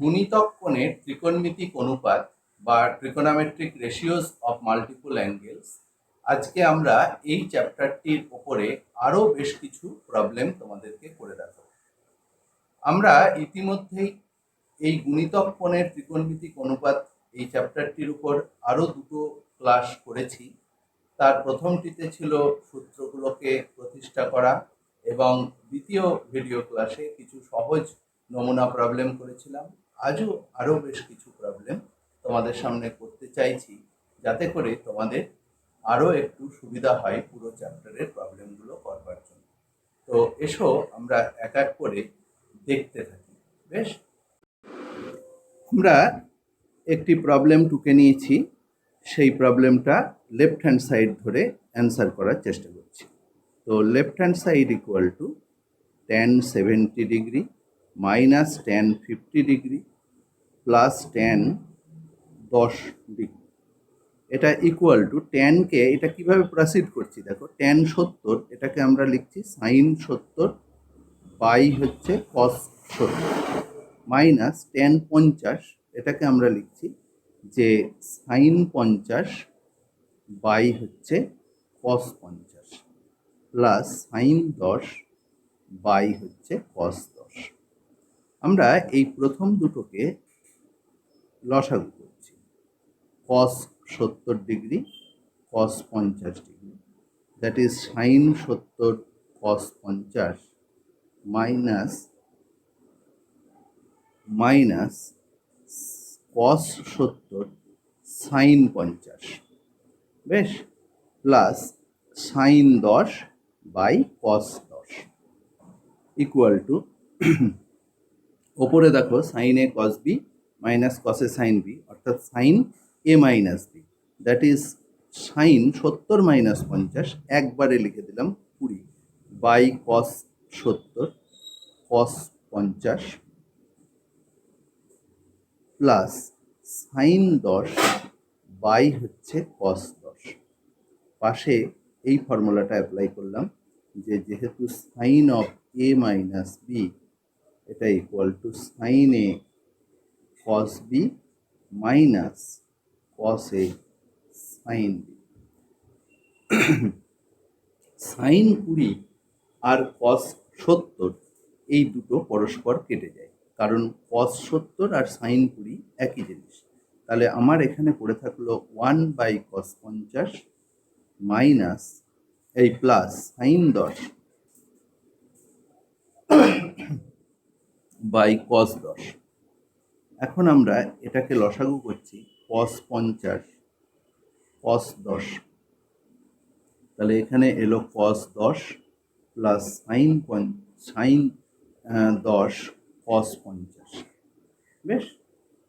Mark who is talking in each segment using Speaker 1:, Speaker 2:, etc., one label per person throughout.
Speaker 1: গুণিতক কোণের ত্রিকোণমিতিক অনুপাত বা trigonometric ratios of multiple angles. আজকে আমরা এই চ্যাপ্টারটির উপরে আরও বেশ কিছু প্রবলেম তোমাদেরকে করে দেখাবো। আমরা ইতিমধ্যেই এই গুণিতক কোণের ত্রিকোণমিতিক অনুপাত এই চ্যাপ্টারটির উপর আরও দুটো ক্লাস করেছি। তার প্রথমটিতে ছিল সূত্রগুলোকে প্রতিষ্ঠা করা এবং দ্বিতীয় ভিডিও ক্লাসে কিছু সহজ নমুনা প্রবলেম করেছিলাম। আজও আরও বেশ কিছু প্রবলেম তোমাদের সামনে করতে চাইছি, যাতে করে তোমাদের আরও একটু সুবিধা হয় পুরো চ্যাপ্টারের প্রবলেমগুলো করবার জন্য। তো এসো আমরা এক এক করে দেখতে থাকি। বেশ, আমরা একটি প্রবলেম টুকে নিয়েছি, সেই প্রবলেমটা লেফট হ্যান্ড সাইড ধরে অ্যান্সার করার চেষ্টা করছি। তো left hand side equal to tan 70 degree minus tan 50 degree plus tan 10 degree. এটা ইকুয়াল টু ট্যানকে, এটা কিভাবে প্রসিড করছি দেখো, tan 70 এটাকে আমরা লিখছি sin 70 বাই হচ্ছে cos 70 মাইনাস tan 50 এটাকে আমরা লিখছি যে sin 50 বাই হচ্ছে cos 50 প্লাস sin 10 বাই হচ্ছে cos 10। আমরা এই প্রথম দুটোকে লসাগু করছি, cos 70 degree cos 50 degree, that is sin 70 cos 50 minus cos 70 sin 50, বেশ, plus sin 10 by cos 10 equal to, ওপরে দেখো sin a cos b minus cos a sin b অর্থাৎ sin a minus b, that is sin 70 minus 50 একবারে লিখে দিলাম 20 by cos 70 cos 50 plus sin 10 by হচ্ছে cos 10। পাশে এই ফর্মুলাটা অ্যাপ্লাই করলাম যে যেহেতু sin of a minus b এটা equal to sin a cos b minus cos a sin b। sin 20 আর cos 70 এই দুটো পরস্পর কেটে যায়, কারণ cos 70 আর sin 20 একই জিনিস। তাহলে আমার এখানে পড়ে থাকলো 1 বাই cos 50 মাইনাস এই প্লাস sin 10 বাই cos 10। এখন আমরা এটাকে লসাগু করছি, cos 50 cos 10, তাহলে এখানে এলো cos 10 প্লাস sin 10 cos 50। বেশ,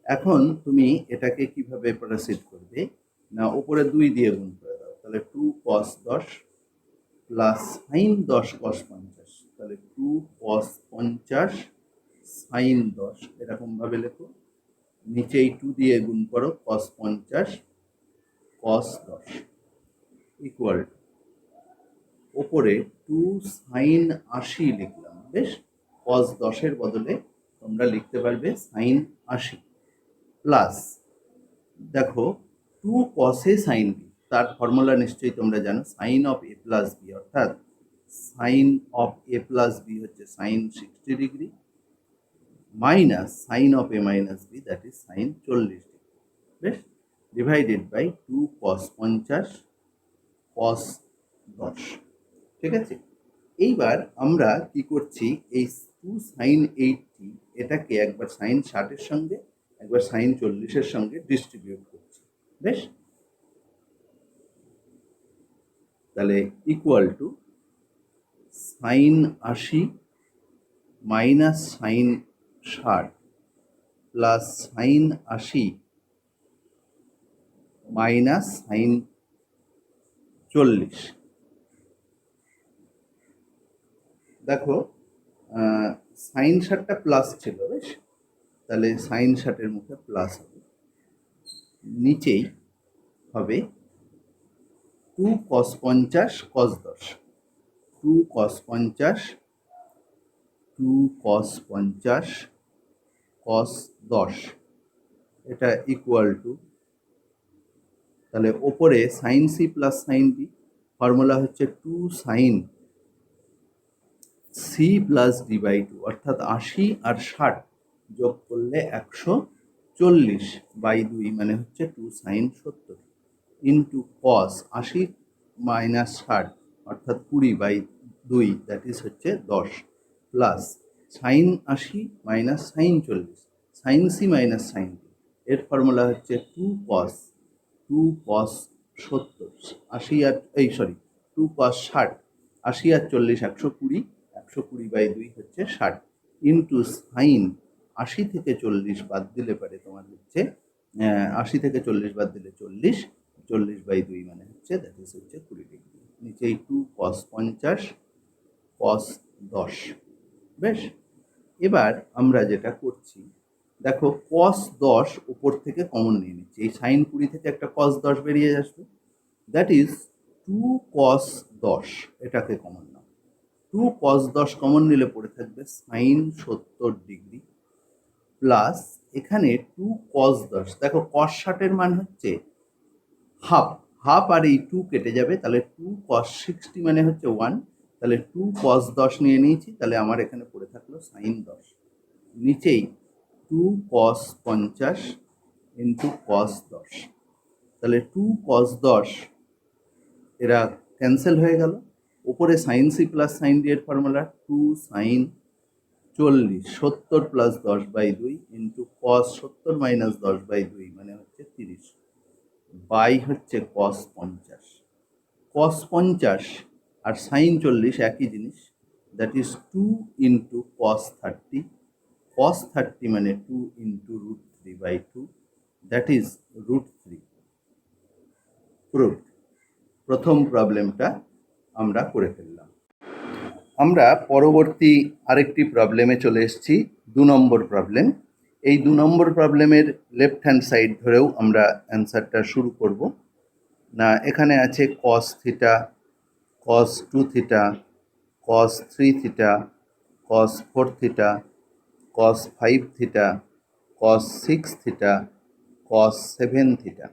Speaker 1: এখন তুমি এটাকে কিভাবে প্রসিড করবে না, উপরে 2 দিয়ে গুণ করে দাও, তাহলে 2 cos 10 প্লাস sin 10 cos 50, তাহলে 2 cos 50 sin 10 এরকমভাবে লেখো। নিচেই 2 দিয়ে গুণ করো, cos 50 cos 10 ইকুয়াল ওপরে 2 sin 80 লিখলাম। বেশ, cos 10 বদলে তোমরা লিখতে পারবে sin 80 প্লাস দেখো 2 cos a sin b, তার ফর্মুলা নিশ্চয়ই তোমরা জানো, sin of a plus b, অর্থাৎ sin of a plus b হচ্ছে sin 60 degree minus sin of a minus b that is sin 40 degree. বেশ, ডিভাইডেড বাই 2 cos 50 cos 10। ঠিক আছে, এইবার আমরা কি করছি, এই 2 sin 80 এটাকে একবার sin 60 সঙ্গে একবার sin 40 সঙ্গে ডিস্ট্রিবিউট করছি। বেশ, তাহলে equal to sin 80 minus sin 60 plus sin 80 minus sin 40। দেখো sin 60টা প্লাস ছিল, বেশ, তাহলে sin 60-এর মুখে প্লাস হবে, নিচেই হবে 2 cos 50 cos 10, 2 cos 50 2 cos 50 কস 10, এটা ইকুয়াল টু, তাহলে ওপরে sine C plus sine B, formula হচ্ছে 2 sine C plus D by 2, অর্থাৎ 80 আর 60 যোগ করলে 140 বাই 2 মানে হচ্ছে 2 সাইন 70 ইন্টু কস 80 মাইনাস 60 অর্থাৎ 20 বাই 2, দ্যাট ইজ হচ্ছে 10, plus sine 80 minus sine 40, sine C minus sine B, এর ফর্মুলা হচ্ছে 2 কস 70, 80 আর 2 কস 60, 80 আর 40 120, 120 বাই 2 হচ্ছে 60, ইন্টু সাইন 80 থেকে 40 বাদ দিলে পারে তোমার হচ্ছে 80 থেকে 40 বাদ দিলে 40, 40 বাই 2 মানে হচ্ছে দ্যাট ইজ হচ্ছে 20 ডিগ্রি। নিচে 2 কস 50 কস 10। বেশ, এবার আমরা যেটা করছি, দেখো কস 10 উপর থেকে কমন নিয়ে নিচ্ছি, এই সাইন 20 থেকে একটা কস 10 বেরিয়ে আসবে, দ্যাট ইজ 2 কস 10, এটাকে কমন নাও। 2 কস 10 কমন নিলে পড়ে থাকবে সাইন 70 ডিগ্রি, প্লাস এখানে 2 কস 10, দেখো কস 60 এর মান হচ্ছে হাফ, হাফ আর এই 2 কেটে যাবে, তাহলে 2 কস 60 মানে হচ্ছে 1, তাহলে 2 কস 10 নিয়ে নিয়েছি, তাহলে আমার এখানে পড়ে থাকলো সাইন 10, নিচেই 2 কস 50 ইন্টু কস 10, তাহলে 2 কস 10 এরা ক্যান্সেল হয়ে গেল, উপরে sine C plus sine D এর formula 2 sine 40, 70 plus 10 by 2 into cos 70 minus 10 by 2 মানে হচ্ছে 30, বাই হচ্ছে কস 50, কস 50 আর সাইন 40 একই জিনিস, that is 2 into cos 30, cos 30 মানে 2 into root 3 by 2, that is root 3, proved. প্রথম প্রবলেমটা আমরা করে ফেললাম। আমরা পরবর্তী আরেকটি প্রবলেমে চলে এসেছি, 2 নম্বর প্রবলেম। এই 2 নম্বর প্রবলেমের লেফট হ্যান্ড সাইড ধরেও আমরা অ্যান্সারটা শুরু করব। না, এখানে আছে কস থিটা, কস 2 theta, cos 3 theta, cos 4 theta, cos 5 theta, cos 6 theta, cos 7 theta.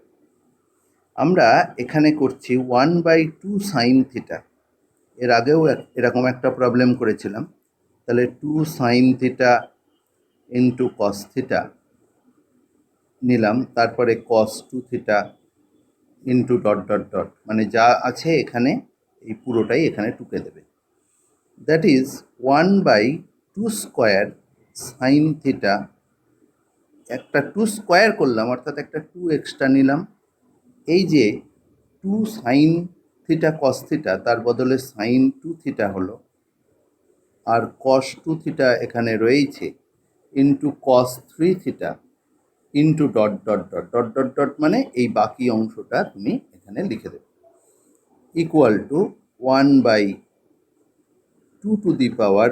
Speaker 1: আমরা এখানে করছি 1/2 সাইন থিটা, এর আগেও এরকম একটা প্রবলেম করেছিলাম, তাহলে 2 sine theta into cos theta নিলাম, তারপরে cos 2 theta into dot dot dot, মানে যা আছে এখানে এই পুরোটাই এখানে টুকে দেবে, that is 1/2 square sine theta, একটা 2 স্কোয়ার করলাম অর্থাৎ একটা 2 এক্সট্রা নিলাম, এই যে 2 সাইন থিটা কস থিটা তার বদলে সাইন 2 থিটা হলো, আর কস 2 থিটা এখানে রয়েছে, into cos 3 theta into dot dot dot dot dot dot, মানে এই বাকি অংশটা তুমি এখানে লিখে দেবে, equal to 1/2 to the power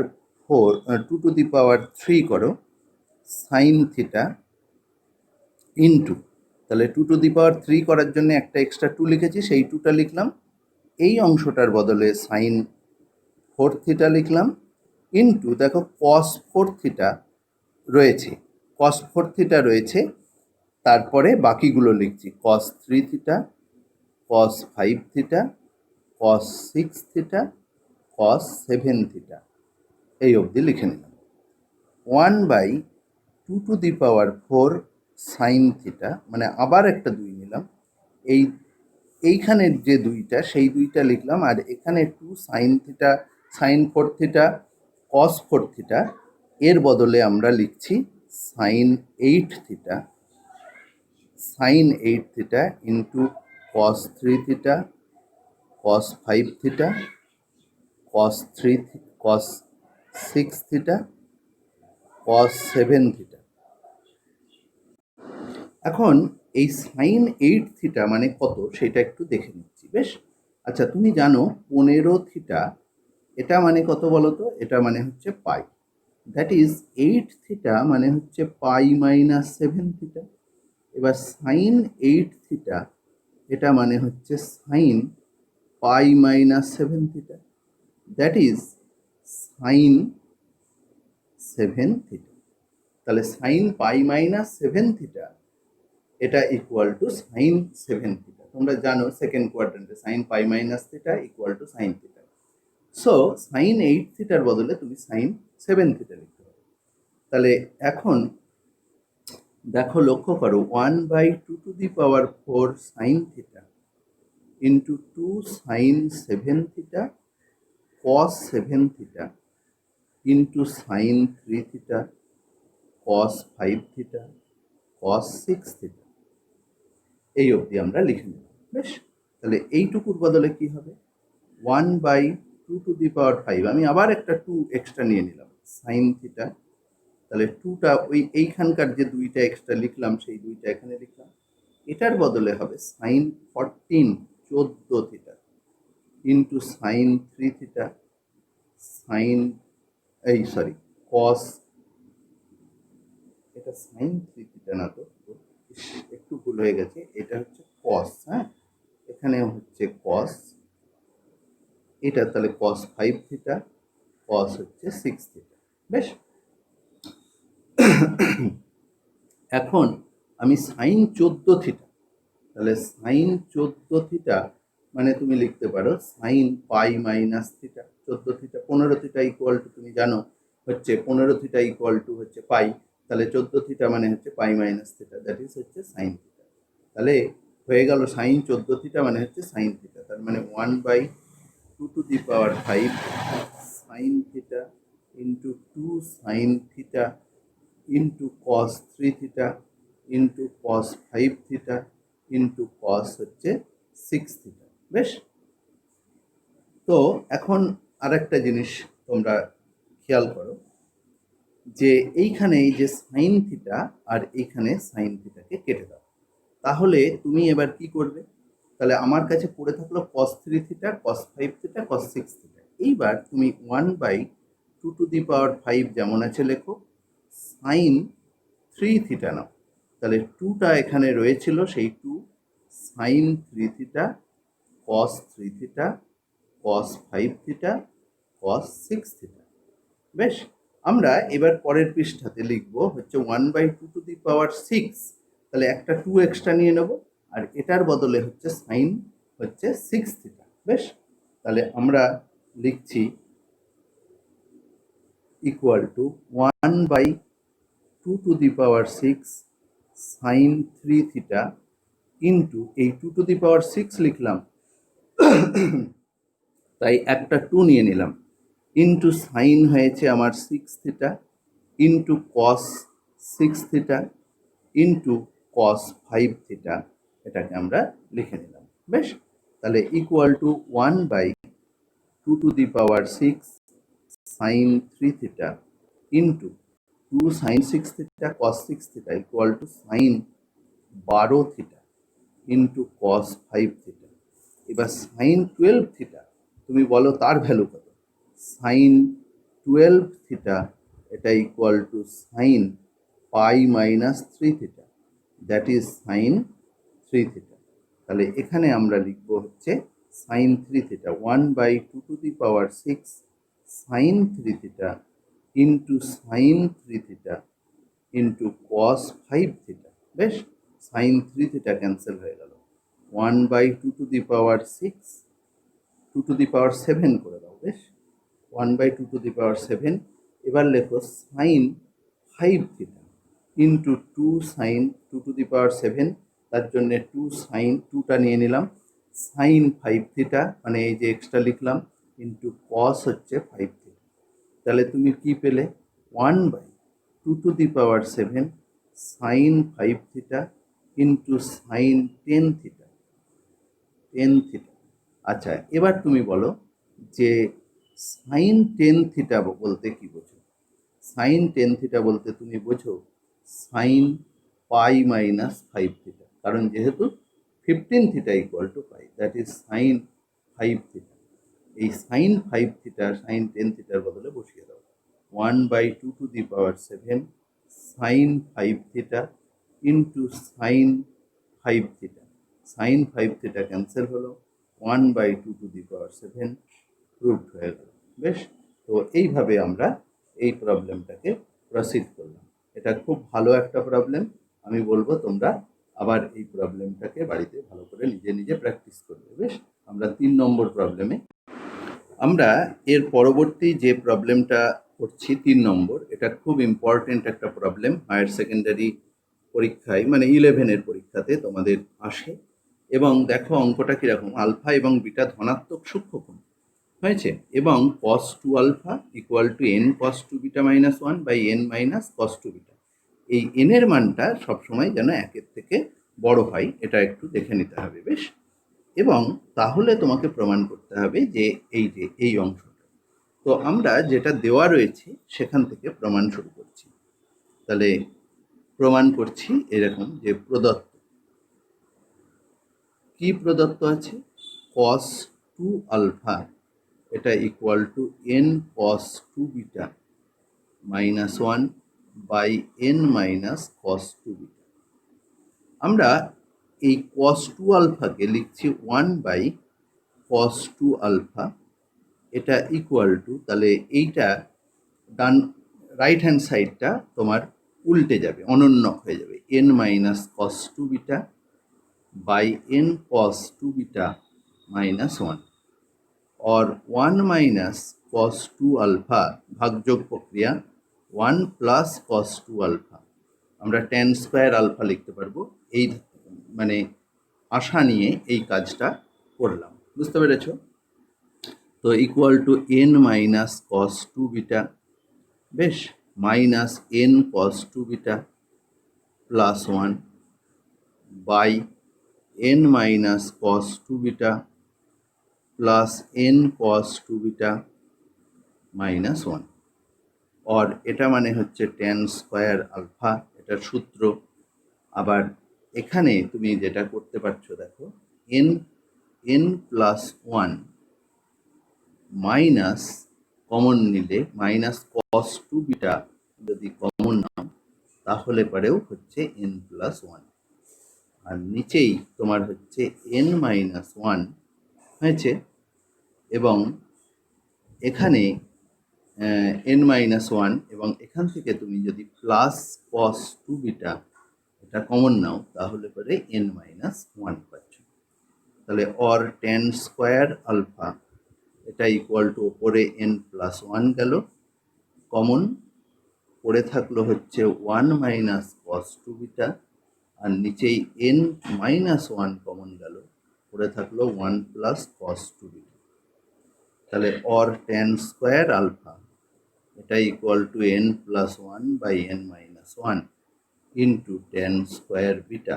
Speaker 1: 4, 2 to the power 3 করো সাইন থিটা ইন্টু, তাহলে 2 টু দি পাওয়ার 3 করার জন্য একটা এক্সট্রা 2 লিখেছি, সেই 2টা লিখলাম, এই অংশটার বদলে সাইন 4 থিটা লিখলাম, ইন্টু দেখো কস 4 থিটা রয়েছে, কস 4 থিটা রয়েছে, তারপরে বাকিগুলো লিখছি কস 3 theta, cos 5 theta, cos 6 theta, cos 7 theta, এই অবধি লিখে নিলাম। 1/2 to the power 4 sine theta, মানে আবার একটা 2 নিলাম, এইখানের যে 2টা সেই 2টা লিখলাম, আর এখানে 2 sine theta, sine 4 theta, cos 4 theta, এর বদলে আমরা লিখছি sine 8 theta, sine 8 theta into cos 3 theta, cos 5 theta, cos 6 theta, cos 7 theta. এখন এই সাইন 8 থিটা মানে কত সেটা একটু দেখে নিচ্ছি। বেশ, আচ্ছা তুমি জানো 15 থিটা এটা মানে কত বলো তো, এটা মানে হচ্ছে পাই, দ্যাট ইজ 8 থিটা মানে হচ্ছে পাই মাইনাস 7 থিটা। এবার সাইন 8 থিটা এটা মানে হচ্ছে sine pi minus 7 theta, that is sine 7 theta. তাহলে সাইন পাই মাইনাস 7 থিটা এটা ইকুয়াল টু সাইন 7 থিটা। তোমরা জানো সেকেন্ড কোয়াড্রেন্টে sine pi minus theta equal to sine theta. So sine 8 থিটার বদলে তুমি সাইন 7 থিটা লিখতে পারো। তাহলে এখন দেখো, লক্ষ্য করো, 1/2 sine theta into 2 sine 7 theta cos 7 theta into sine 3 theta cos 5 theta cos 6 theta, এই অবধি আমরা লিখে নেব। বেশ, তাহলে এইটুকুর বদলে কি হবে, 1/2 আমি আবার একটা 2 এক্সট্রা নিয়ে নিলাম সাইন থিটা। তাহলে 2টা ওই এইখানকার যে 2টা এক্সট্রা লিখলাম সেই 2টা এখানে লিখলাম। এটার বদলে হবে sine 14 theta into sine 3 theta sine cos, এটা সাইন 3 থিটা না তো, একটু ভুল হয়ে গেছে, এটা হচ্ছে কস। হ্যাঁ, এখানে হচ্ছে কস, এটা তাহলে কস 5 থিটা কস হচ্ছে 6 থিটা। বেশ, এখন আমি সাইন 14 থিটা, তাহলে সাইন 14 থিটা মানে তুমি লিখতে পারো sign pi minus theta. 14 theta 15 theta equal two, তুমি জানো হচ্ছে 15 থিটা ইকুয়াল টু হচ্ছে পাই, তাহলে 14 থিটা মানে হচ্ছে pi minus theta, that is হচ্ছে সাইন থিটা। তাহলে হয়ে গেল সাইন 14 থিটা মানে হচ্ছে সাইন থিটা, তার মানে 1/2 sine theta into 2 sine theta into cos 3 theta into cos 5 theta into কস হচ্ছে 6 থিটা। বেশ, তো এখন আরেকটা জিনিস তোমরা খেয়াল করো যে এইখানে এই যে সাইন থিটা আর এইখানে সাইন থিটাকে কেটে দাও, তাহলে তুমি এবার কি করবে, তাহলে আমার কাছে পড়ে থাকলো কস 3 theta cos 5 theta cos 6 theta. এইবার তুমি 1/2 যেমন আছে লেখো, সাইন 3 থিটা নাও, তাহলে 2টা এখানে রয়েছিল, সেই 2 sine 3 theta cos 3 theta cos 5 theta cos 6 theta. বেশ, আমরা এবার পরের পৃষ্ঠাতে লিখবো হচ্ছে 1/2 তাহলে একটা 2 এক্সট্রা নিয়ে নেব, আর এটার বদলে হচ্ছে সাইন হচ্ছে 6 থিটা। বেশ, তাহলে আমরা লিখছি equal to 1/2 sine 3 theta into এই 2 লিখলাম, তাই একটা 2 নিয়ে নিলাম, ইন্টু সাইন হয়েছে আমার 6 theta into cos 6 theta into cos 5 theta, এটাকে আমরা লিখে নিলাম। বেশ, তাহলে equal to 1/2 sine 3 theta into 2 sine 6 theta cos 6 theta equal to sine 12 theta into cos 5 theta. এবার সাইন 12 থিটা তুমি বলো তার ভ্যালু কত, সাইন 12 থিটা এটা equal to sine pi minus 3 theta, that is sine 3 theta. তাহলে এখানে আমরা লিখব হচ্ছে sine 3 theta 1/2 sine 3 theta into sine 3 theta into cos 5 theta. বেশ, সাইন 3 থিটা ক্যান্সেল হয়ে গেল, 1/2 করে দাও। বেশ, 1/2 এবার লেখো সাইন 5 থিটা ইন্টু 2 সাইন 2 তার জন্য 2 সাইন 2টা নিয়ে নিলাম, সাইন 5 থিটা মানে এই যে এক্সট্রা লিখলাম ইন্টু কস হচ্ছে 5 থিটা। তাহলে তুমি কি পেলে, 1/2 sine 5 theta into sine 10 theta. আচ্ছা, এবার তুমি বলো যে সাইন 10 থিটা বলতে কি বোঝো। সাইন 10 থিটা বলতে তুমি বোঝো সাইন পাই মাইনাস 5 থিটা, কারণ যেহেতু 15 theta equal to pi, that is sine 5 theta. এই সাইন 5 থিটা সাইন 10 থিটার বদলে বসিয়ে দাও, 1/2 sine 5 theta into sine 5 theta, sine 5 theta cancel হলো, 1/2 প্রুভড হয়ে গেল। বেশ, তো এইভাবে আমরা এই প্রবলেমটাকে প্রসিড করলাম। এটা খুব ভালো একটা প্রবলেম। আমি বলবো তোমরা আবার এই প্রবলেমটাকে বাড়িতে ভালো করে নিজে নিজে প্র্যাকটিস করবে। বেশ, আমরা 3 নম্বর প্রবলেমে আমরা এর পরবর্তী যে প্রবলেমটা করছি 3 নম্বর, এটা খুব ইম্পর্টেন্ট একটা প্রবলেম। হায়ার সেকেন্ডারি পরীক্ষায় মানে 11-এর পরীক্ষাতে তোমাদের আসে। এবং দেখো অঙ্কটা কীরকম, আলফা এবং বিটা ধনাত্মক সূক্ষ্মকোণ হয়েছে এবং cos 2 alpha equal to n cos 2 beta minus 1 by n minus cos 2 beta. এই n এর মানটা সবসময় যেন 1-এর থেকে বড় হয়, এটা একটু দেখে নিতে হবে। বেশ, এবং তাহলে তোমাকে প্রমাণ করতে হবে যে এই অংশটা। তো আমরা যেটা দেওয়া রয়েছে সেখান থেকে প্রমাণ শুরু করছি। তাহলে প্রমাণ করছি এরকম যে প্রদত্ত কি প্রদত্ত আছে, cos 2 আলফা এটা equal to n cos 2 beta minus 1 by n minus cos 2 beta. আমরা এই cos 2 আলফাকে লিখছি 1 বাই cos 2 আলফা, এটা ইকুয়াল টু, তাহলে এইটা ডান রাইট হ্যান্ড সাইডটা তোমার উল্টে যাবে, অনন্যক হয়ে যাবে, n minus cos 2 beta by n cos 2 beta minus 1 और 1 माइनस cos 2 আলফা ভাগযোগ প্রক্রিয়া 1 প্লাস cos 2 আলফা, আমরা tan স্কোয়ার আলফা লিখতে পারবো। এই মানে আশা নিয়ে এই কাজটা করলাম, বুঝতে পেরেছ? তো equal to n minus cos 2 beta, বেশ, minus n cos 2 beta plus 1 by n minus cos 2 beta plus n cos 2 beta minus 1। और এটা মানে হচ্ছে tan স্কোয়ার আলফা, এটার সূত্র। আবার এখানে তুমি যেটা করতে পারছো দেখো, n প্লাস 1 মাইনাস কমন নিলে মাইনাস cos 2 বিটা যদি কমন নাও তাহলে পরেও হচ্ছে n প্লাস 1, আর নিচেই তোমার হচ্ছে n মাইনাস 1 হয়েছে, এবং এখানে n মাইনাস 1 এবং এখান থেকে তুমি যদি প্লাস cos 2 বিটা এটা কমন নাও তাহলে পরে n মাইনাস 1 পাচ্ছ। তাহলে অর tan স্কোয়ার আলফা এটা ইকুয়াল টু ওপরে n প্লাস 1 গেল, কমন পড়ে থাকলো হচ্ছে 1 মাইনাস cos 2 বিটা, আর নিচেই n মাইনাস 1 কমন গেল, পড়ে থাকলো 1 প্লাস cos 2 বিটা। তাহলে অর tan স্কোয়ার আলফা এটা equal to n plus 1 by n minus 1 into tan square beta,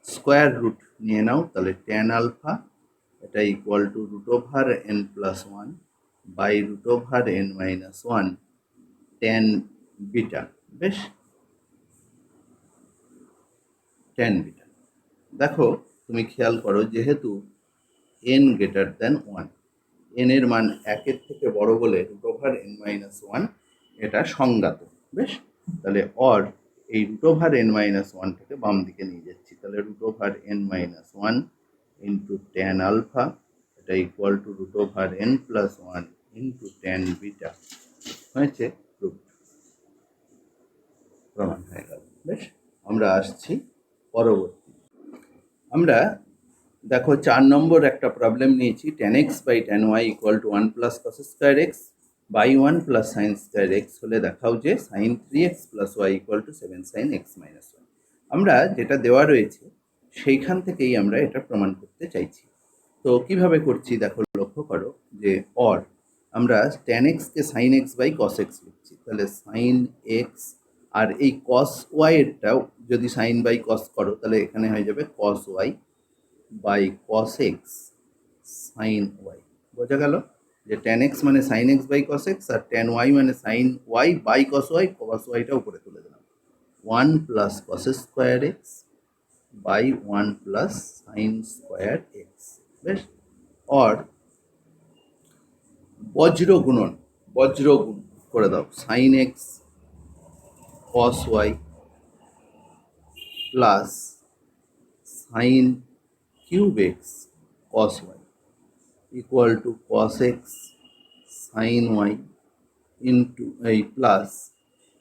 Speaker 1: square root নিয়ে নাও, তাহলে tan আলফা এটা equal to root over n plus 1 by root over n minus 1 tan beta. বেশ, tan beta. দেখো তুমি খেয়াল করো, যেহেতু n গ্রেটার দেন 1, n এর মান 1-এর থেকে বড় বলে রুট ওভার n মাইনাস 1 এটা সংজ্ঞাত। বেশ, তাহলে অর এই রুট ওভার n মাইনাস 1টাকে বাম দিকে নিয়ে যাচ্ছি, তাহলে root over n minus 1 into tan alpha এটা equal to root over n plus 1 into tan beta হয়েছে, প্রমাণ হয়ে গেল। বেশ, আমরা আসছি পরবর্তী। আমরা দেখো 4 নম্বর একটা প্রবলেম নিয়েছি, tan x by tan y equal to 1 plus cos square X by 1 plus sine square X হলে দেখাও যে sine 3x plus Y equal to 7 sine x minus 1। আমরা যেটা দেওয়া রয়েছে সেইখান থেকেই আমরা এটা প্রমাণ করতে চাইছি। তো কিভাবে করছি দেখো, লক্ষ্য করো যে অর আমরা tan x কে sine X by cos X লিখছি, তাহলে সাইন এক্স আর এই cos y এরটাও যদি সাইন বাই cos করো তাহলে এখানে হয়ে যাবে cos y by cos x sign y। বোঝা গেল যে tan x মানে sine X by cos x আর tan y মানে sine y by cos y, cos yটা উপরে তুলে দিলাম, 1 plus cos square X by 1 plus sine square X. বেশ, और বজ্র গুণ করে দাও, sine X cos y plus sine cube x cos y equal to cos x sign y into এই plus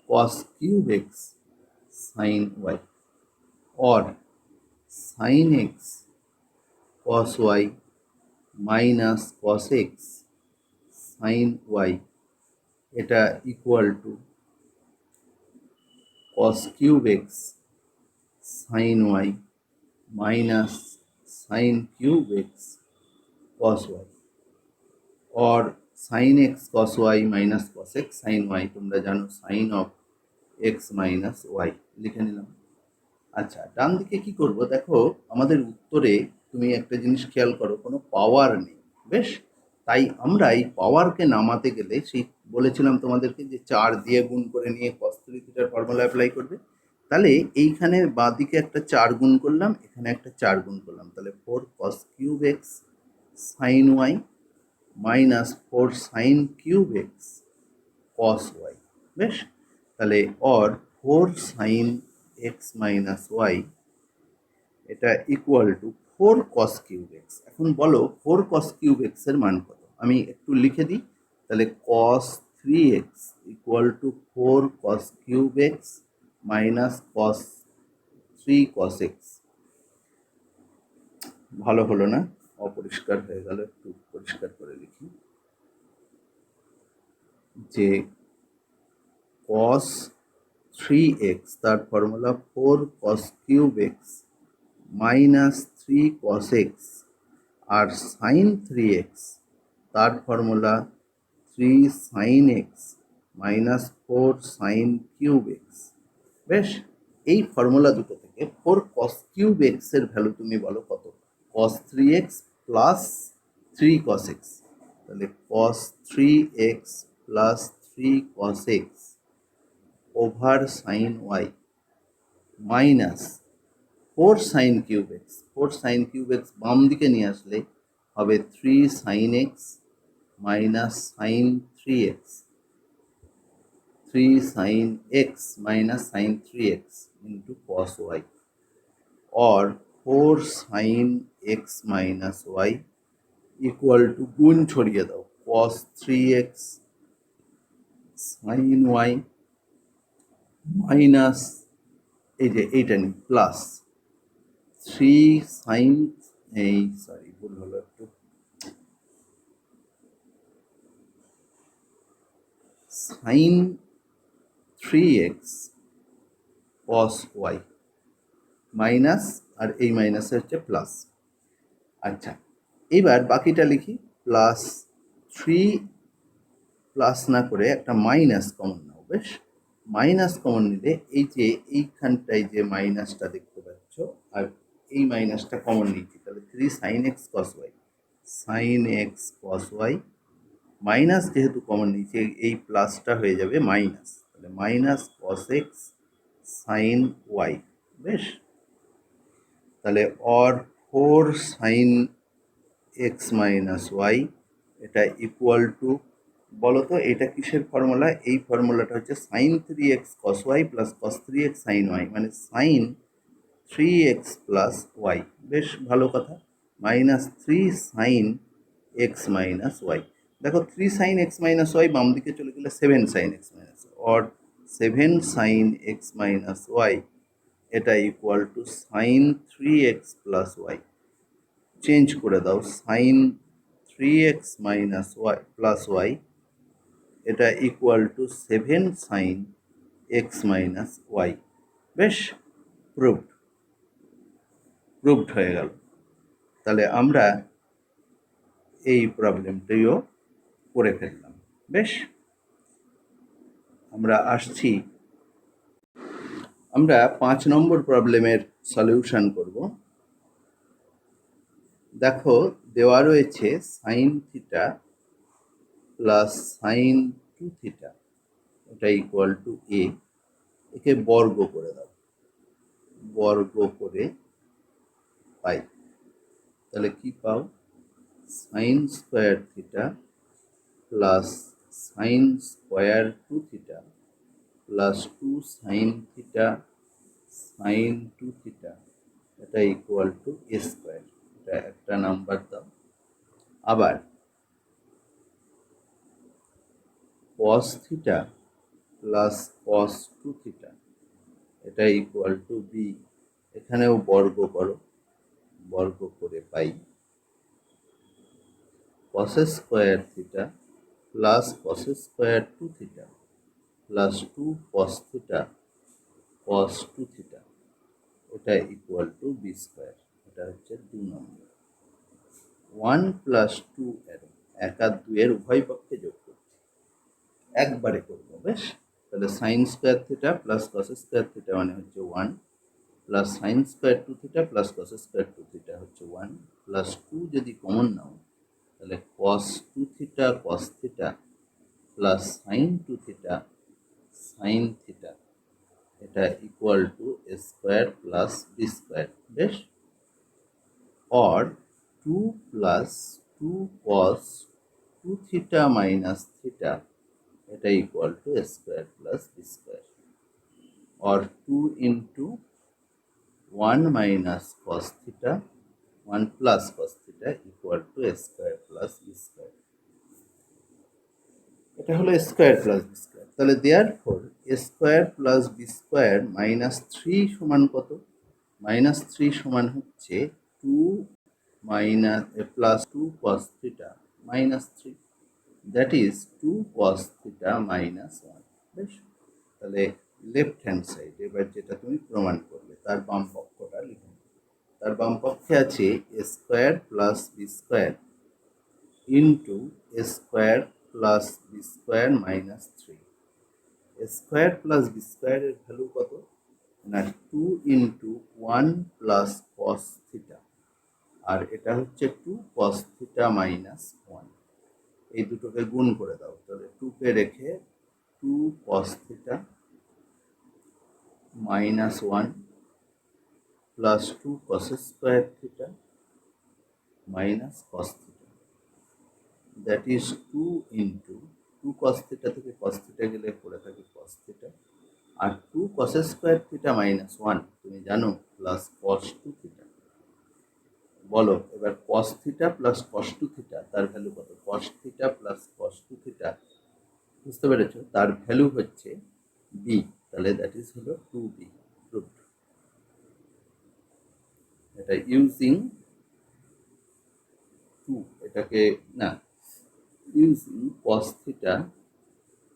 Speaker 1: cos cube x sin y, or sin x cos y minus cos x sin y, এটা equal to cos cube x sin y minus sin cube x cos y, or sin x cos y minus cos x sin y, তোমরা জানো sin of x minus y লিখে নিলাম। আচ্ছা, ডান দিকে কি করব দেখো, আমাদের উত্তরে তুমি একটা জিনিস খেয়াল করো, কোনো পাওয়ার নেই। বেশ, তাই আমরা এই পাওয়ারকে নামাতে গেলে সেই বলেছিলাম তোমাদেরকে যে 4 দিয়ে গুণ করে নিয়ে cos 3 থিটার ফর্মুলা অ্যাপ্লাই করবে। তাহলে এইখানে বাঁ দিকে একটা 4 গুণ করলাম, এখানে একটা 4 গুণ করলাম, তাহলে 4 cos cube x sine y minus 4 sine cube x cos y। বেশ, তাহলে or 4 sine x minus Y, এটা equal to 4 cos cube x. এখন বলো 4 cos কিউব এক্স এর মান কত? আমি একটু লিখে দিই, তাহলে cos 3x equal to 4 cos cube x minus cos 3 cos x। ভালো হলো না, অপরিষ্কার হয়ে গেল, একটু পরিষ্কার করে লিখি যে cos 3x তার formula 4 cos cube x minus 3 cos x, আর sin 3x তার formula 3 sin x minus 4 sin cube x. বেশ, এই ফর্মুলা দুটো থেকে 4 cos কিউব এক্স এর ভ্যালু তুমি বলো কত? cos 3x plus 3 cos x, তাহলে cos 3x plus 3 cos x over sin y minus 4 sin cube x. 4 sin cube x বাম দিকে নিয়ে আসলে হবে 3 sin x minus sin 3x, 3 sin x minus sin 3x into cos y, or 4 sin x minus y equal to গুণ ছড়িয়ে দাও cos 3x sin y minus এই যে এইটা নি প্লাস 3 sin, এই সরি ভুল হলো একটু, sin 3x cos y minus, আর এই মাইনাসে হচ্ছে প্লাস। আচ্ছা, এইবার বাকিটা লিখি, প্লাস 3 প্লাস না করে একটা মাইনাস কমন নাও। বেশ, মাইনাস কমন নিলে এই যে এইখানটায় যে মাইনাসটা দেখতে পাচ্ছ, আর এই মাইনাসটা কমন নিচ্ছি, তাহলে 3 sin x cos y, sin x cos y minus যেহেতু কমন নিচ্ছি এই প্লাসটা হয়ে যাবে মাইনাস, তাহলে minus cos x sin y। বেশ, তাহলে or 4 sin x minus Y, এটা ইকুয়াল টু, বলো তো এটা কিসের ফর্মুলা? এই ফর্মুলাটা হচ্ছে sine 3x cos y plus cos 3x sin y, মানে সাইন 3x প্লাস ওয়াই। বেশ ভালো কথা, minus 3 sine x minus Y. দেখো 3 সাইন এক্স মাইনাস ওয়াই বাম দিকে চলে গেলে 7 sine x minus, or 7 sine x minus Y, এটা equal to sine 3x plus y. Change করে দাও, sine 3x minus y plus y, এটা equal to 7 sine x minus y. বেশ, proved হয়ে গেল। তাহলে আমরা এই প্রবলেমটিও করে ফেললাম। বেশ, আমরা আসছি, আমরা 5 নম্বর প্রবলেমের সলিউশন করব। দেখো দেওয়া রয়েছে sine theta plus sign 2 theta, এটা ইকুয়াল টু এ। একে বর্গ করে দাও, বর্গ করে পাই, তাহলে কি পাও? Sine square theta plus sine square 2 theta plus 2 sine theta sine 2 theta, এটা ইকুয়াল টু এ স্কোয়ার। এটা একটা নাম্বার দাও। আবার cos theta plus cos two theta, এটা ইকুয়াল টু বি। এখানেও বর্গ করো, বর্গ করে পাই cos square theta plus cos square two theta plus two cos theta cos two theta, এটা ইকুয়াল টু বি স্কোয়ার। এটা হচ্ছে 2 নম্বর। 1 প্লাস 2 এর 1 আর 2 এর উভয় পক্ষে যোগ করছি, একবারে করবো। বেশ, তাহলে sine square theta plus cos square theta মানে হচ্ছে 1 plus sine square two theta plus cos square two theta হচ্ছে 1 প্লাস 2 যদি কমন নাও তাহলে cos two theta cos theta plus sine two theta sine theta, এটা equal to A square plus B square. বেশ, or 2 plus 2 cos 2 theta minus theta, এটা equal to A square plus B square, or 2 into 1 minus cos theta 1 plus cos theta equal to a square plus b square, এটা হলো square plus B square. তাহলে therefore a square plus B square minus 3 সমান কত? Minus 3 সমান হচ্ছে 2 minus plus 2 cos theta minus 3, that is 2 cos theta minus 1। বেশ, তাহলে left hand side এবার যেটা তুমি প্রমাণ করলে তার বাম পক্ষটা লিখুন। তার বাম পক্ষে আছে a square plus B square into a square plus B square minus 3। A square plus b স্কোয়ারের ভ্যালু কত না 2 ইন্টু 1 প্লাস কস থিটা, আর এটা হচ্ছে 2 cos থিটা মাইনাস 1। এই দুটোকে গুণ করে দাও, তাহলে 2 কে রেখে 2 cos theta minus 1 plus 2 cos square theta minus cos theta, that is 2 into 2 cos theta থেকে cos থিটা গেলে পড়ে থাকে cos থিটা, আর 2 cos স্কোয়ার থিটা মাইনাস 1 তুমি জানো প্লাস cos টু থিটা। বলো এবার cos theta plus cos two theta তার value কত? cos theta plus cos two theta, বুঝতে পেরেছো? তার ভ্যালু হচ্ছে বি, তাহলে দ্যাট ইজ হলো 2b রুট। এটা ইউজিং 2, এটাকে না using cos theta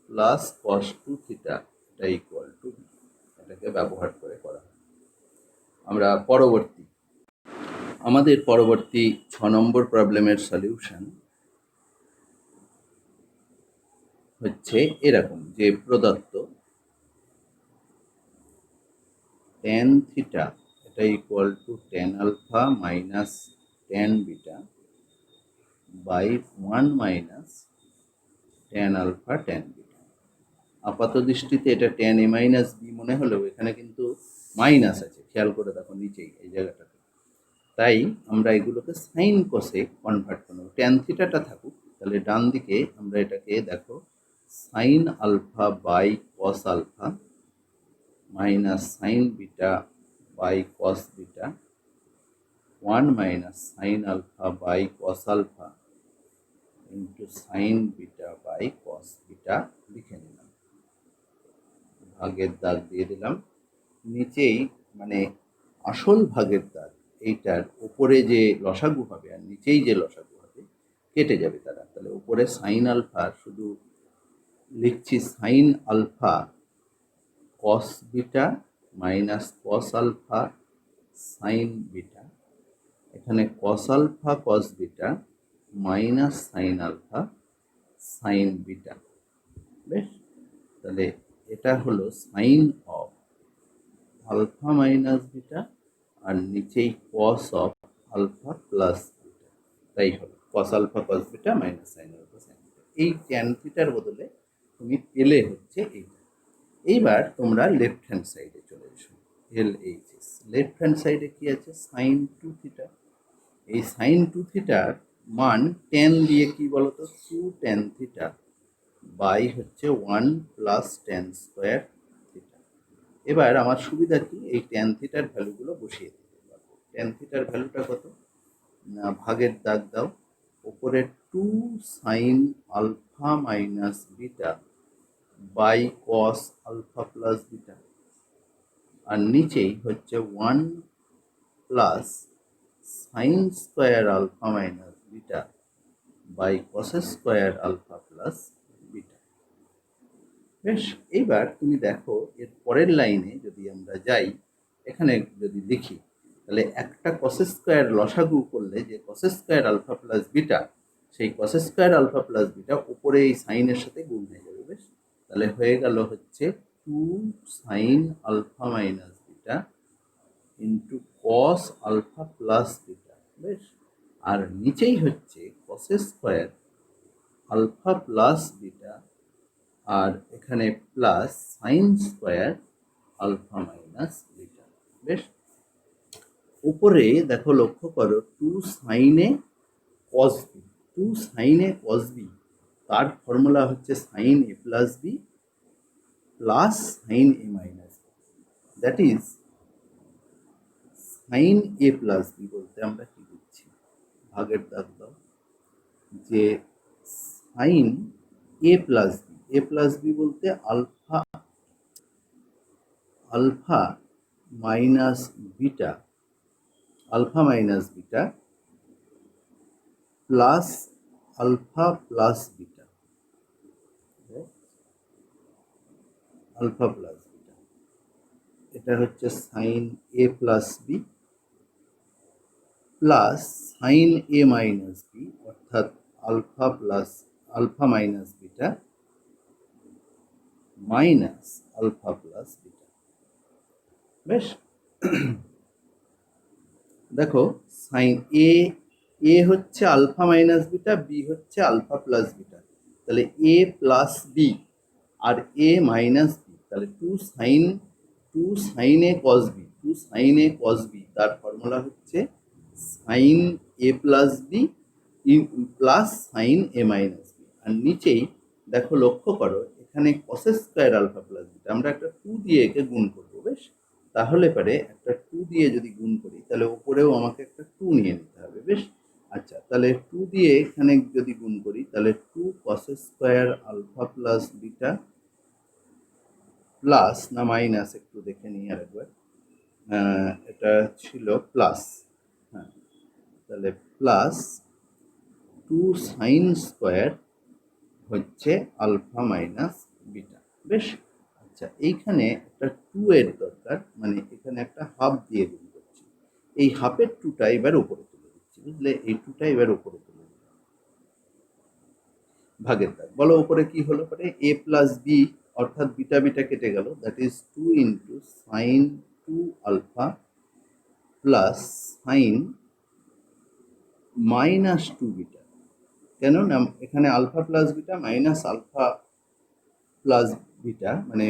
Speaker 1: plus cos two theta, এটা ইকুয়াল টু বি, এটাকে ব্যবহার করে করা হয়। আমরা আমাদের পরবর্তী 6 নম্বর প্রবলেমের সলিউশন হচ্ছে এরকম যে প্রদত্ত tan থিটা এটা equal to tan alpha minus tan beta by 1 minus tan alpha tan beta. আপাত দৃষ্টিতে এটা tan a মাইনাস বি মনে হলেও এখানে কিন্তু মাইনাস আছে, খেয়াল করে দেখো নিচেই এই জায়গাটাতে। তাই আমরা এগুলোকে সাইন কসে কনভার্ট করব। ট্যান থিটাটা থাকুক, তাহলে ডান দিকে আমরা এটাকে দেখো sine alpha by cos alpha minus sine beta by cos beta 1 minus sine alpha by cos alpha into sine beta by cos beta লিখে নিলাম, ভাগের দাগ দিয়ে দিলাম। নিচেই মানে আসল ভাগের দাগ এইটার উপরে যে লসাগু হবে আর নিচেই যে লসাগু হবে কেটে যাবে তারা। তাহলে উপরে সাইন আলফা শুধু লিখছি sine alpha cos beta minus cos alpha sine beta, এখানে cos alpha cos beta minus sine alpha sine beta. বেশ, তাহলে এটা হলো sine of alpha minus beta আর নিচেই cos of alpha plus beta, তাই হলো cos alpha cos beta minus sine alpha sine beta. এই ট্যান থিটার বদলে তুমি পেলে হচ্ছে এইটা। এইবার তোমরা লেফট হ্যান্ড সাইডে চলে এসো, LHS লেফট হ্যান্ড সাইডে কি আছে? Sine two theta. এই সাইন টু থিটার মান ট্যান দিয়ে কি বলতো 2 ট্যান থিটা বাই হচ্ছে 1 প্লাস ট্যান স্কোয়ার থিটা। এবার আমার সুবিধা কি, এই ট্যান থিটার ভ্যালুগুলো বসিয়ে দিতে পারবো। ট্যান থিটার ভ্যালুটা কত না ভাগের দাগ দাও, উপরে 2 sine alpha minus beta by cos alpha plus beta, আর নিচেই হচ্ছে 1 plus sine square alpha minus beta by cos square alpha plus beta. বেশ, এইবার তুমি দেখো এর পরের লাইনে যদি আমরা যাই, এখানে যদি লিখি তাহলে একটা কস স্কোয়ার লসাগু করলে যে cos square alpha plus beta, সেই cos square alpha plus beta উপরে এই সাইনের সাথে গুণ হয়ে যাবে। বেশ, তাহলে হয়ে গেল হচ্ছে 2 sine alpha minus beta into cos alpha plus beta. বেশ, আর নিচেই হচ্ছে cos square alpha plus beta, আর এখানে plus sine square alpha minus beta. বেশ, উপরে দেখো লক্ষ্য করো 2 সাইনে কস বি, 2 সাইনে কস বি, তার ফর্মুলা হচ্ছে sine A plus B plus sine A minus B, that is sine A plus B বলতে আমরা কি দিচ্ছি, ভাগের দাগ দাও, যে sine A plus B, A plus B বলতে alpha, alpha minus beta, alpha minus beta plus alpha plus beta, alpha plus beta, এটা হচ্ছে সাইন এ প্লাস বি প্লাস সাইন এ মাইনাস বি, অর্থাৎ alpha plus alpha minus beta minus alpha plus beta. বেশ, দেখো sine a, a হচ্ছে alpha minus beta, b হচ্ছে alpha plus beta, তাহলে a plus b আর a minus b, তাহলে 2 sine, 2 সাইনে cos B, 2 সাইনে কস বি, তার ফর্মুলা হচ্ছে সাইন এ প্লাস বি প্লাস সাইন এ মাইনাস বি, আর নিচেই দেখো লক্ষ্য করো এখানে cos square alpha plus beta, আমরা একটা 2 দিয়ে একে গুণ করবো। বেশ, তাহলে পরে একটা 2 দিয়ে যদি গুণ করি তাহলে উপরেও আমাকে একটা 2 নিয়ে নিতে হবে। বেশ, আচ্ছা, তাহলে 2 দিয়ে এখানে যদি গুণ করি তাহলে 2 cos square alpha plus beta plus না মাইনাস, একটু দেখে নিই আরেকবার, এটা ছিল প্লাস, হ্যাঁ, তাহলে প্লাস 2 সাইন স্কোয়ার হচ্ছে আলফা মাইনাস বিটা। বেশ, আচ্ছা, এইখানে একটা 2 এর দরকার, মানে এখানে একটা হাফ দিয়ে গুণ করছি, এই হাফের 2টা এবার উপরে তুলে দিচ্ছি, বুঝলে, এই 2টা এবার উপরে তুলে দিলাম, ভাগের দাগ, বলো উপরে কি হলো পরে, এ প্লাস বি, অর্থাৎ বিটা বিটা কেটে গেল, that is 2 into sine 2 alpha plus sine minus 2 beta, কেন না এখানে alpha plus beta minus alpha plus beta, মানে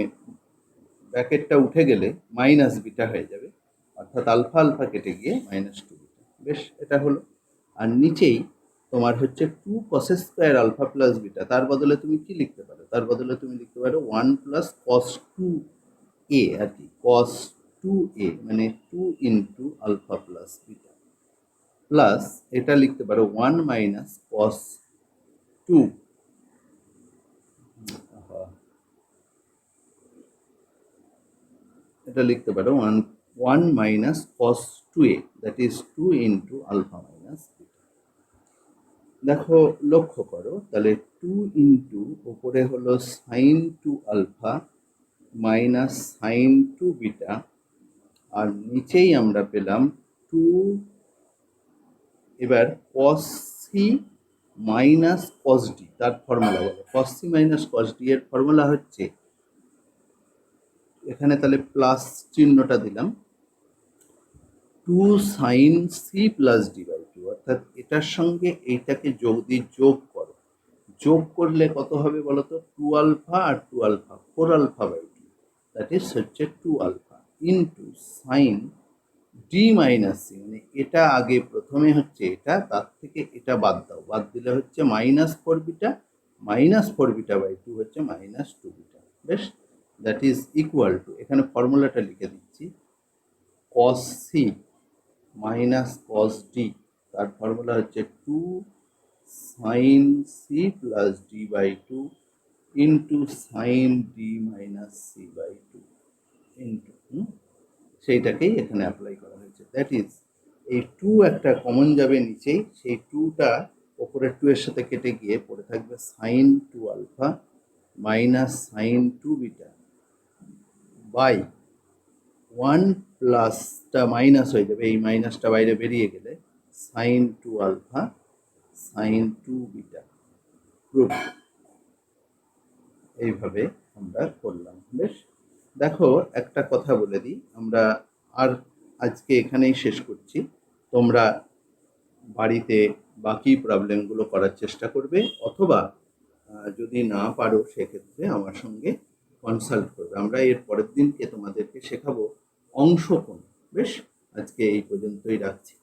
Speaker 1: ব্র্যাকেটটা উঠে গেলে মাইনাস বিটা হয়ে যাবে, অর্থাৎ আলফা আলফা কেটে গিয়ে মাইনাস 2 বিটা। বেশ, এটা হলো, আর নিচেই তোমার হচ্ছে 2 cos square alpha plus beta, তার বদলে তুমি কি লিখতে পারো, তার বদলে তুমি লিখতে পারো 1 প্লাস কস 2 এ, আর কি কস 2 এ, মানে 2 into alpha plus beta, plus এটা লিখতে পারো 1 মাইনাস কস 2, এটা লিখতে পারো 1 minus cos 2a, that is 2 into alpha minus beta. দেখো লক্ষ্য করো তাহলে 2 ইন্টু ওপরে হলো sine 2 alpha minus sine 2 beta, আর নিচেই আমরা পেলাম 2, এবার cos c minus cos d, তার ফর্মুলা বলো, cos c minus cos d এর ফর্মুলা হচ্ছে, এখানে তাহলে প্লাস চিহ্নটা দিলাম, 2 sine C plus D by 2, অর্থাৎ এটার সঙ্গে এইটাকে যোগ করো, যোগ করলে কত হবে বলো তো, 2 আলফা আর 2 alpha, 4 alpha by 2, that is হচ্ছে 2 alpha into sine D minus C, মানে এটা আগে প্রথমে হচ্ছে এটা, তার থেকে এটা বাদ দাও, বাদ দিলে হচ্ছে মাইনাস 4 বিটা বাই 2 হচ্ছে মাইনাস 2 বিটা। বেশ, দ্যাট ইজ ইকুয়াল টু, এখানে ফর্মুলাটা লিখে দিচ্ছি, cos c minus cos d, তার ফর্মুলা হচ্ছে 2 sine C plus D by 2 into sine D minus c by two into সেইটাকেই এখানে অ্যাপ্লাই করা হয়েছে। দ্যাট ইজ এই টু একটা কমন যাবে নিচেই, সেই টুটা ওপরের টু এর সাথে কেটে গিয়ে পড়ে থাকবে sine two alpha minus sine two beta by one প্লাসটা মাইনাস হয়ে যাবে, এই মাইনাসটা বাইরে বেরিয়ে গেলে sine two alpha sine two beta proof. এইভাবে আমরা করলাম। বেশ, দেখো একটা কথা বলে দিই, আমরা আর আজকে এখানেই শেষ করছি। তোমরা বাড়িতে বাকি প্রবলেমগুলো করার চেষ্টা করবে, অথবা যদি না পারো সেক্ষেত্রে আমার সঙ্গে কনসাল্ট করবে। আমরা এর পরের দিনকে তোমাদেরকে শেখাবো অংশকোণ। বেশ, আজকে এই পর্যন্তই রাখছি।